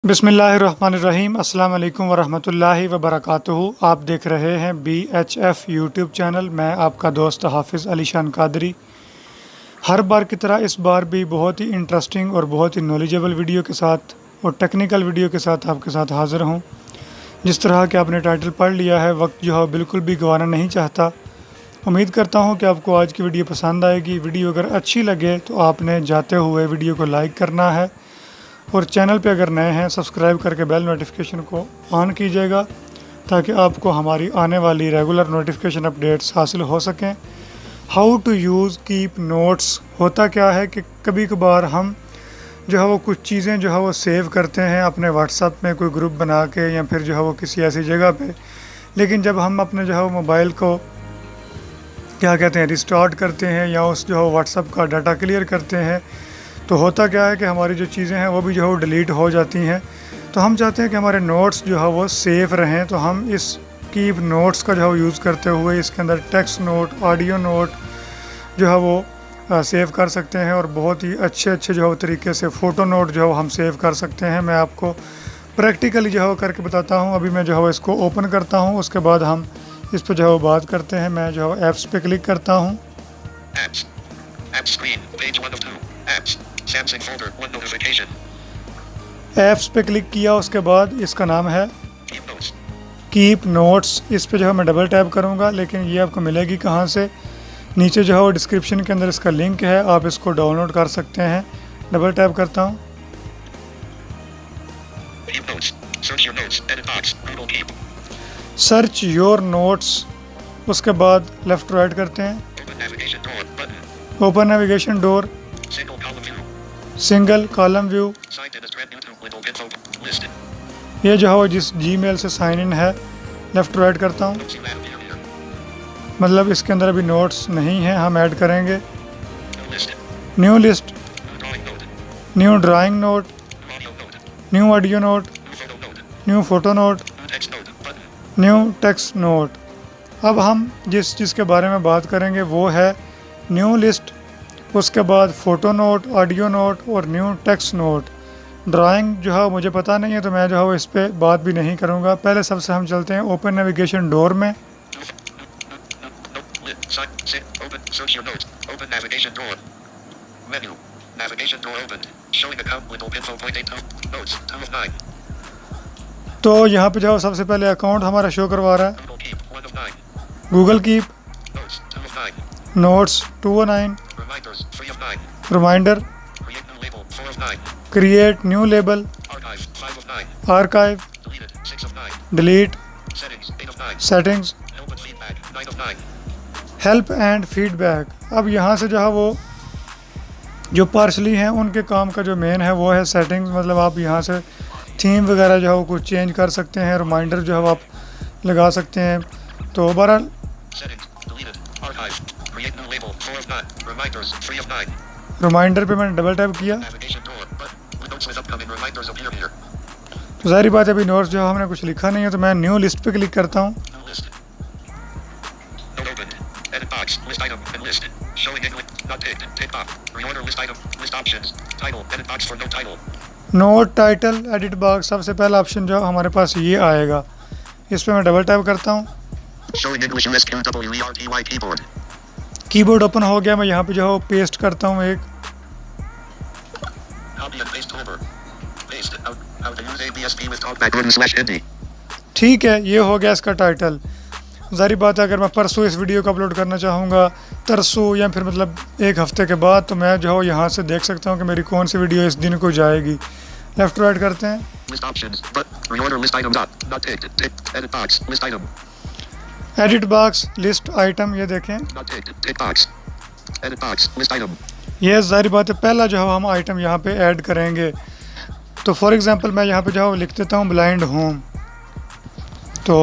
बिस्मिल्लाहिर्रहमानिर्रहीम अस्सलाम वालेकुम वरहमतुल्लाहि वबरकातुहू। आप देख रहे हैं BHF यूट्यूब चैनल। मैं आपका दोस्त हाफिज़ अलीशान कादरी। हर बार की तरह इस बार भी बहुत ही इंटरेस्टिंग और बहुत ही नॉलेजेबल वीडियो के साथ और टेक्निकल वीडियो के साथ आपके साथ हाज़िर हूँ। जिस तरह कि आपने टाइटल पढ़ लिया है, वक्त जो है बिल्कुल भी गंवाना नहीं चाहता। उम्मीद करता हूँ कि आपको आज की वीडियो पसंद आएगी। वीडियो अगर अच्छी लगे तो आपने जाते हुए वीडियो को लाइक करना है और चैनल पे अगर नए हैं सब्सक्राइब करके बेल नोटिफिकेशन को ऑन कीजिएगा ताकि आपको हमारी आने वाली रेगुलर नोटिफिकेशन अपडेट्स हासिल हो सकें। How to use Keep notes. होता क्या है कि कभी कभार हम जो है वो कुछ चीज़ें जो है वो सेव करते हैं अपने व्हाट्सएप में कोई ग्रुप बना के या फिर जो है वो किसी ऐसी जगह पे, लेकिन जब हम अपने जो है वो मोबाइल को क्या कहते हैं रिस्टार्ट करते हैं या उस जो है व्हाट्सएप का डाटा क्लियर करते हैं तो होता क्या है कि हमारी जो चीज़ें हैं वो भी जो है वो डिलीट हो जाती हैं। तो हम चाहते हैं कि हमारे नोट्स जो है वो सेफ़ रहें, तो हम इस कीप नोट्स का जो है यूज़ करते हुए इसके अंदर टेक्स्ट नोट, ऑडियो नोट जो है वो सेव कर सकते हैं और बहुत ही अच्छे जो है वो तरीके से फ़ोटो नोट जो है वो हम सेव कर सकते हैं। मैं आपको प्रैक्टिकली जो है वो करके बताता हूँ। अभी मैं जो है वो इसको ओपन करता हूँ, उसके बाद हम इस पर जो है वो बात करते हैं। मैं जो है ऐप्स पे क्लिक करता हूँ। ऐप्स पे क्लिक किया, उसके बाद इसका नाम है कीप नोट्स। इस पे जो है मैं डबल टैप करूँगा, लेकिन ये आपको मिलेगी कहाँ से? नीचे जो है वो डिस्क्रिप्शन के अंदर इसका लिंक है, आप इसको डाउनलोड कर सकते हैं। डबल टैप करता हूँ। सर्च योर नोट्स, उसके बाद लेफ़्ट राइट करते हैं। Open navigation door, single column view. ये जो है वो जिस जीमेल से साइन इन है, लेफ़्ट राइट करता हूँ। मतलब इसके अंदर अभी नोट्स नहीं है, हम ऐड करेंगे। New list, new drawing note, new audio note, new photo note, new text note. अब हम जिस चीज़ के बारे में बात करेंगे वो है न्यू लिस्ट, उसके बाद फ़ोटो नोट, ऑडियो नोट और न्यू टेक्स्ट नोट। ड्राइंग जो है मुझे पता नहीं है तो मैं जो है वो इस पर बात भी नहीं करूँगा। पहले सबसे हम चलते हैं ओपन नेविगेशन डोर में। तो यहाँ पे जो है सबसे पहले अकाउंट हमारा शो करवा रहा है। Google Keep, notes 209, reminder, create new label, archive, delete, settings, help and feedback. अब यहाँ से जो है वो जो पार्शली हैं उनके काम का जो मेन है वो है सेटिंग्स। मतलब आप यहाँ से थीम वगैरह जो है वो कुछ चेंज कर सकते हैं। रिमाइंडर जो है वो आप लगा सकते हैं। तो बहरहाल रिमाइंडर पे मैंने डबल टैप किया तो ज़ाहिर बात है अभी नोट्स जो हमने कुछ लिखा नहीं है, तो मैं न्यू लिस्ट पे क्लिक करता हूँ। नोट टाइटल एडिट बॉक्स, सबसे पहला ऑप्शन जो हमारे पास ये आएगा, इस पे मैं डबल टैप करता हूँ। कीबोर्ड ओपन हो गया। मैं यहाँ पे जो है पेस्ट करता हूँ एक। ठीक है, ये हो गया इसका टाइटल। ज़ाहिर बात है अगर मैं परसों इस वीडियो को अपलोड करना चाहूँगा, तरसों या फिर मतलब एक हफ़्ते के बाद, तो मैं जो है यहाँ से देख सकता हूँ कि मेरी कौन सी वीडियो इस दिन को जाएगी। लेफ़्ट राइट करते हैं। एडिट बॉक्स, लिस्ट आइटम, ये देखें। ये ज़ाहिर बात है पहला जो है हम आइटम यहाँ पे ऐड करेंगे। तो फॉर एग्ज़ाम्पल मैं यहाँ पे जो है लिख देता हूँ ब्लाइंड होम। तो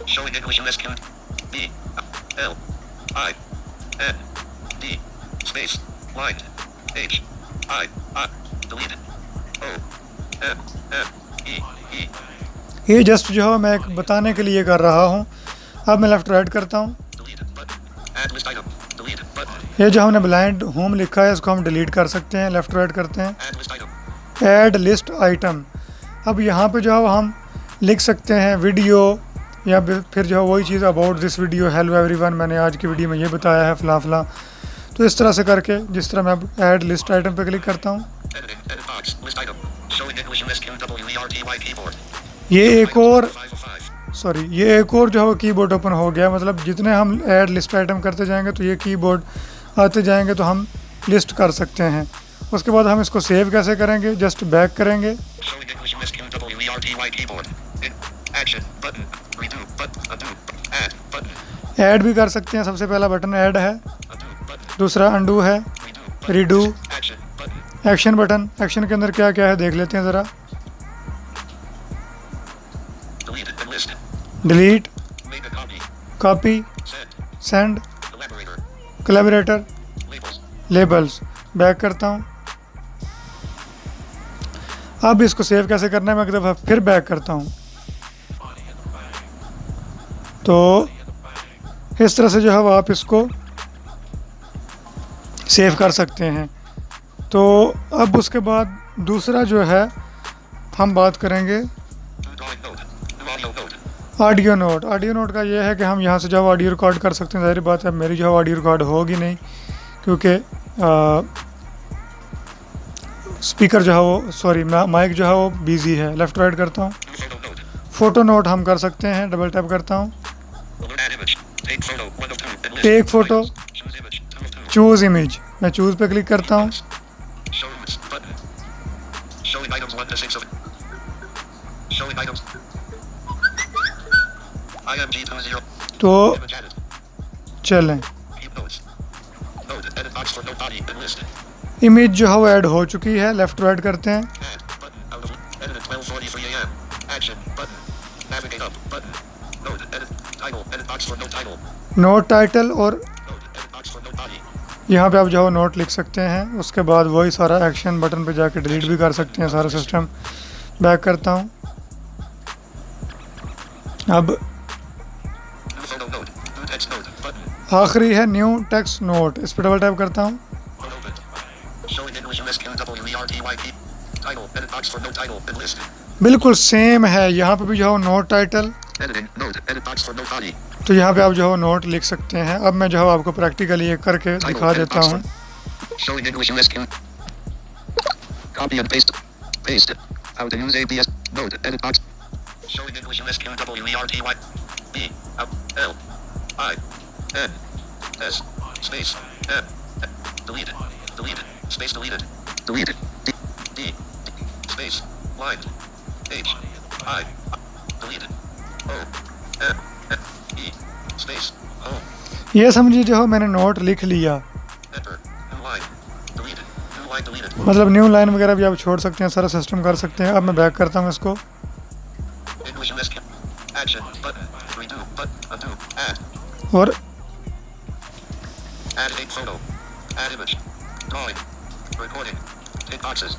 showing English USQ B L I N D space Blind. H. I. Deleted. O. M. M. E. E. ये जस्ट जो है मैं एक बताने के लिए कर रहा हूँ। अब मैं लेफ्ट राइट करता हूँ। Deleted button. Add list item. Deleted button. ये जो हमने ब्लाइंड होम लिखा है इसको हम डिलीट कर सकते हैं। लेफ्ट राइट करते हैं। Add list item. Add list item. अब यहाँ पे जो है हम लिख सकते हैं वीडियो, या फिर जो है वही चीज़ about this video, hello everyone, मैंने आज की वीडियो में ये बताया है फला फला। तो इस तरह से करके, जिस तरह मैं अब ऐड लिस्ट आइटम पे क्लिक करता हूँ, Editing. Edit box. List item. Showing English USQWERTY keyboard. ये एक और 505. ये एक और जो है कीबोर्ड ओपन हो गया। मतलब जितने हम ऐड लिस्ट आइटम करते जाएंगे तो ये कीबोर्ड आते जाएंगे तो हम लिस्ट कर सकते हैं। उसके बाद हम इसको सेव कैसे करेंगे, जस्ट बैक करेंगे। Showing English USQWERTY keyboard. Action button. Redo button. Undo. Add button. Add भी कर सकते हैं। सबसे पहला बटन ऐड है, Undo button. दूसरा अंडू है, Redo button. Redo, Action button. Action button. Action के अंदर क्या क्या है देख लेते हैं ज़रा। Deleted and listed. Delete, Make a copy. Copy, Send. Send, Collaborator. Collaborator, Labels. Labels. Back करता हूँ। अब इसको सेव कैसे करना है, मैं एक दफ़ा फिर बैक करता हूँ। तो इस तरह से जो है वो आप इसको सेव कर सकते हैं। तो अब उसके बाद दूसरा जो है हम बात करेंगे New drawing note. New audio note. Audio note. Audio note का ये है कि हम यहाँ से जो है ऑडियो रिकॉर्ड कर सकते हैं। ज़ाहिर बात है मेरी जो है ऑडियो रिकॉर्ड होगी नहीं, क्योंकि स्पीकर जो है वो माइक जो है वो बिजी है। लेफ़्ट राइट करता हूँ। New photo note. Photo note हम कर सकते हैं। डबल टैप करता हूँ। Alert add image. Take photo. 1 of 2. And list. Take photo, Choose image. 2 of 2. Choose image. मैं चूज़ पे क्लिक करता हूँ। Show roots button. Showing items 1 to 6 of. Showing items. IMG20. तो Image added. चलें, Keep notes. Note. Edit box for note body and list. Image जो है वो add हो चुकी है। लेफ़्ट राइट करते हैं। Add button. Out of. Edit at 12:43 a.m. Action button. Navigate up button. Note. Edit title. Edit box for note title. Note title और Note. Edit box for note body. यहाँ पे आप जो है नोट लिख सकते हैं। उसके बाद वही सारा एक्शन बटन पे जाके डिलीट भी कर सकते हैं सारा सिस्टम। बैक करता हूँ। अब New photo note. New text note button. आखिरी है न्यू टेक्स्ट नोट। इस पर डबल टैप करता हूँ। Open. Showing English USQWERTY key. Title. Edit box for note title and list. बिल्कुल सेम है। यहाँ पे भी जो है note title, Editing. Note. Edit box for note body. तो यहाँ पे आप जो है नोट लिख सकते हैं। अब मैं जो है आपको प्रैक्टिकली एक करके Title. दिखा Edit देता box हूँ। for. Showing English USQ. Copy and paste. Paste. How to use ABS. Note. Edit box. Showing English USQWERTY. B. L. I. N. S. Space. M. Deleted. Deleted. Space deleted. Deleted. D. D. Space. Line. H. I. Deleted. O. M. F. E. Space. Home. ये समझिए जो है मैंने note लिख लिया। Enter. New line. Deleted. New line deleted. मतलब new line वगैरह भी आप छोड़ सकते हैं, सारा सिस्टम कर सकते हैं। अब मैं बैक करता हूँ इसको। English USQ. Action. Button. Redo. Button. Undo. Add. और Add a photo. Add image. Drawing. Recording. Tick boxes.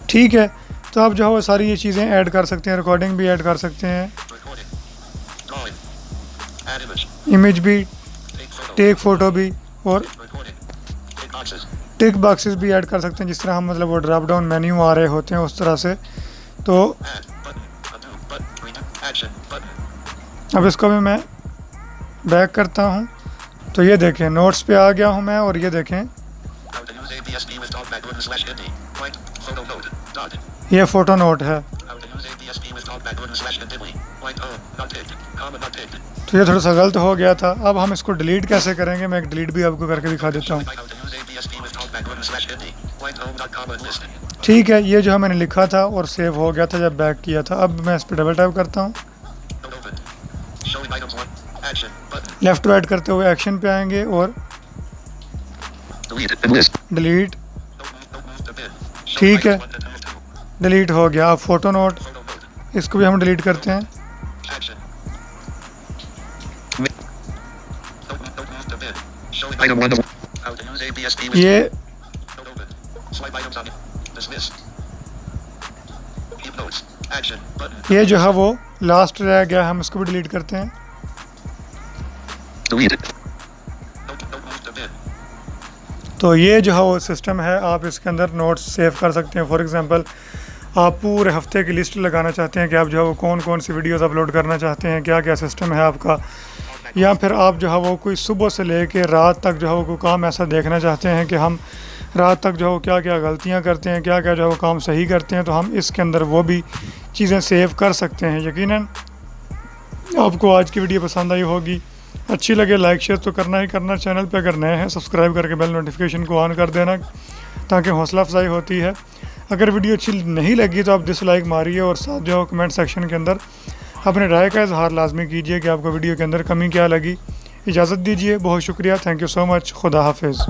ठीक है, तो आप जो है वो सारी ये चीज़ें ऐड कर सकते हैं। रिकॉर्डिंग भी ऐड कर सकते हैं, Recording. Drawing. Add image. Image भी, Take photo. टेक फ़ोटो भी, और Recording. Tick boxes. टिक बॉक्सेस भी ऐड कर सकते हैं। जिस तरह हम मतलब वो ड्रॉप डाउन मेन्यू आ रहे होते हैं उस तरह से। तो Add. Button. Undo. Button. Redo. Action. Button. अब इसको भी मैं बैक करता हूँ। तो ये देखें नोट्स पे आ गया हूँ मैं, और ये देखें How to use ABSD with dog/Indie. Point. Photo note. Dot. ये फ़ोटो नोट है। How to use ABSD with dog/Indie. Point. Oh. Not picked. Comma not picked. तो ये थोड़ा सा गलत हो गया था। अब हम इसको डिलीट कैसे करेंगे, मैं एक डिलीट भी आपको करके दिखा देता हूँ। How to use ABSD with dog/Indie. Point. Home. Dot. Comma list. ठीक है, ये जो है मैंने लिखा था और सेव हो गया था जब बैक किया था। अब मैं इस पर डबल टैप करता हूँ। Note open. Showing items 1. Action. Button. Left right करते हुए एक्शन पे आएंगे और Delete and list. Delete. Note move to bin. Showing ठीक है, items 1 to 2. डिलीट हो गया। अब फ़ोटो नोट, Photo note. इसको भी हम डिलीट करते हैं। Action. Note move to bin. Showing item 1 to 1. How to use ABSD with ये Swipe items on it. Dismiss. Keep notes. Action. Button. ये जो है वो लास्ट रह गया, हम इसको भी डिलीट करते हैं। Delete it. Note move to bin. तो ये जो है वो सिस्टम है, आप इसके अंदर नोट्स सेव कर सकते हैं। फॉर एग्जांपल आप पूरे हफ्ते की लिस्ट लगाना चाहते हैं कि आप जो है वो कौन कौन सी वीडियोस अपलोड करना चाहते हैं, क्या क्या सिस्टम है आपका, या फिर आप जो है वो कोई सुबह से लेके रात तक जो है वो कोई काम ऐसा देखना चाहते हैं कि हम रात तक जो है वो क्या क्या गलतियां करते हैं, क्या क्या जो है वो काम सही करते हैं, तो हम इसके अंदर वो भी चीज़ें सेव कर सकते हैं। यकीनन आपको आज की वीडियो पसंद आई होगी, अच्छी लगे लाइक शेयर तो करना ही करना। चैनल पे अगर नए हैं सब्सक्राइब करके बेल नोटिफिकेशन को ऑन कर देना ताकि हौसला अफजाई होती है। अगर वीडियो अच्छी नहीं लगी तो आप डिसलाइक मारिए और साथ जो है कमेंट सेक्शन के अंदर अपने राय का इजहार लाजमी कीजिए कि आपको वीडियो के अंदर कमी क्या लगी। इजाज़त दीजिए, बहुत शुक्रिया, थैंक यू सो मच, खुदा हाफिज़।